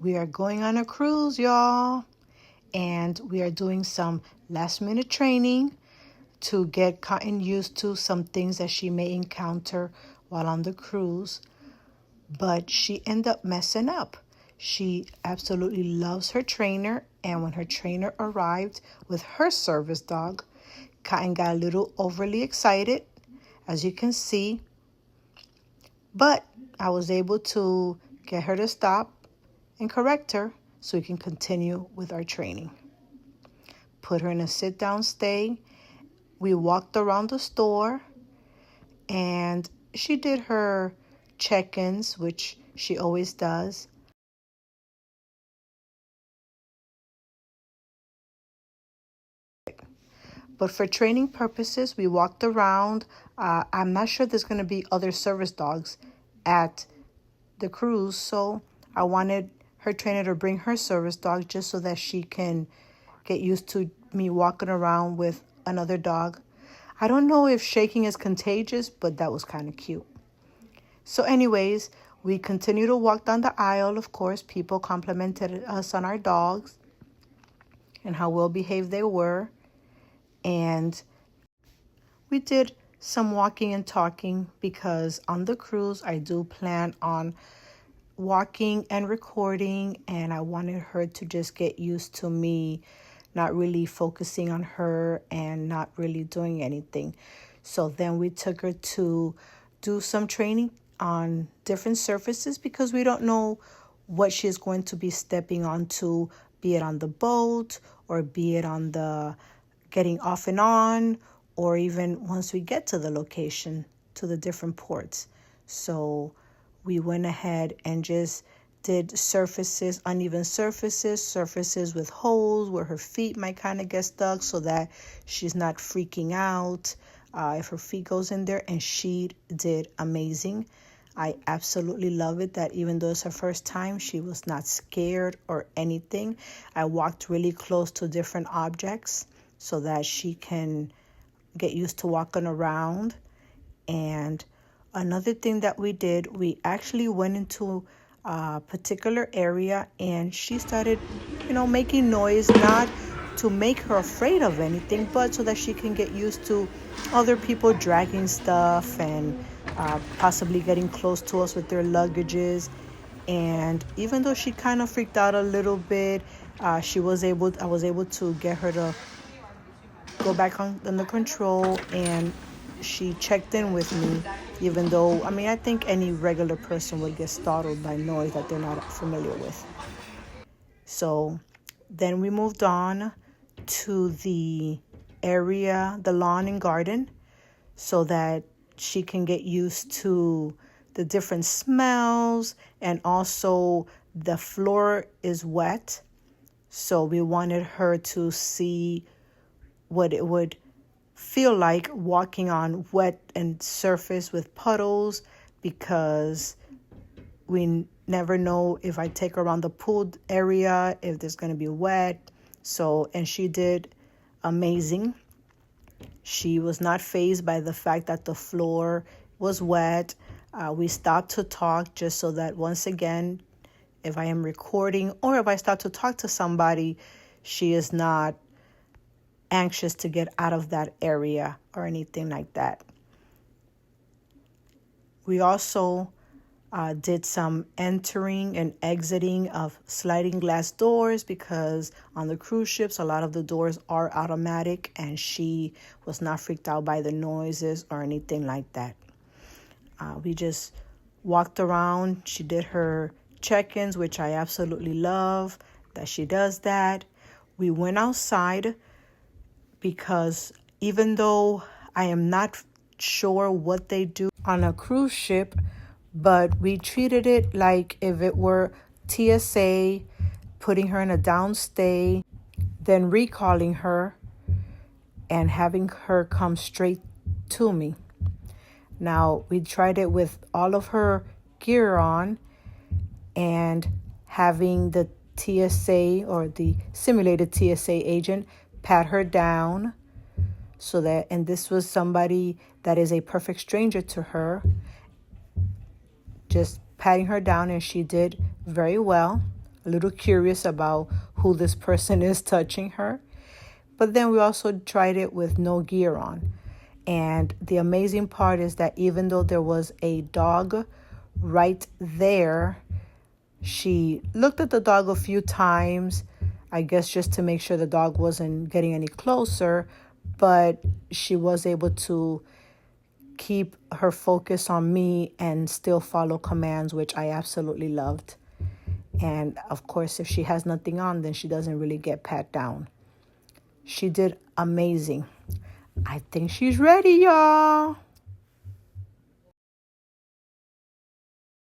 We are going on a cruise, y'all, and we are doing some last minute training to get Cotton used to some things that she may encounter while on the cruise. But she ended up messing up. She absolutely loves her trainer, and when her trainer arrived with her service dog, Cotton got a little overly excited, as you can see. But I was able to get her to stop and correct her so we can continue with our training. Put her in a sit-down stay. We walked around the store, and she did her check-ins, which she always does. But for training purposes, we walked around. I'm not sure there's going to be other service dogs at the cruise, so I wanted her trainer to bring her service dog just so that she can get used to me walking around with another dog. I don't know if shaking is contagious, but that was kind of cute. So anyways, we continued to walk down the aisle. Of course, people complimented us on our dogs and how well behaved they were. And we did some walking and talking because on the cruise, I do plan on walking and recording, and I wanted her to just get used to me not really focusing on her and not really doing anything. So then we took her to do some training on different surfaces because we don't know what she's going to be stepping onto, be it on the boat or be it on the getting off and on, or even once we get to the location, to the different ports. So we went ahead and just did surfaces, uneven surfaces, surfaces with holes where her feet might kind of get stuck so that she's not freaking out if her feet goes in there. And she did amazing. I absolutely love it that even though it's her first time, she was not scared or anything. I walked really close to different objects so that she can get used to walking around. And another thing that we did, we actually went into a particular area and she started, making noise, not to make her afraid of anything, but so that she can get used to other people dragging stuff and possibly getting close to us with their luggages. And even though she kind of freaked out a little bit, I was able to get her to go back on the control, and she checked in with me, even though, I think any regular person would get startled by noise that they're not familiar with. So then we moved on to the area, the lawn and garden, so that she can get used to the different smells, and also the floor is wet. So we wanted her to see what it would feel like walking on wet and surface with puddles, because we never know if I take her around the pool area, if there's going to be wet. So, and she did amazing. She was not fazed by the fact that the floor was wet. We stopped to talk just so that once again, if I am recording or if I start to talk to somebody, she is not anxious to get out of that area or anything like that. We also did some entering and exiting of sliding glass doors because on the cruise ships, a lot of the doors are automatic, and she was not freaked out by the noises or anything like that. We just walked around. She did her check-ins, which I absolutely love that she does that. We went outside because even though I am not sure what they do on a cruise ship, but we treated it like if it were TSA, putting her in a downstay, then recalling her and having her come straight to me. Now, we tried it with all of her gear on and having the TSA or the simulated TSA agent pat her down so that, and this was somebody that is a perfect stranger to her, just patting her down, and she did very well. a little curious about who this person is touching her. But then we also tried it with no gear on. And the amazing part is that even though there was a dog right there, she looked at the dog a few times, I guess just to make sure the dog wasn't getting any closer, but she was able to keep her focus on me and still follow commands, which I absolutely loved. And of course, if she has nothing on, then she doesn't really get pat down. She did amazing. I think she's ready, y'all.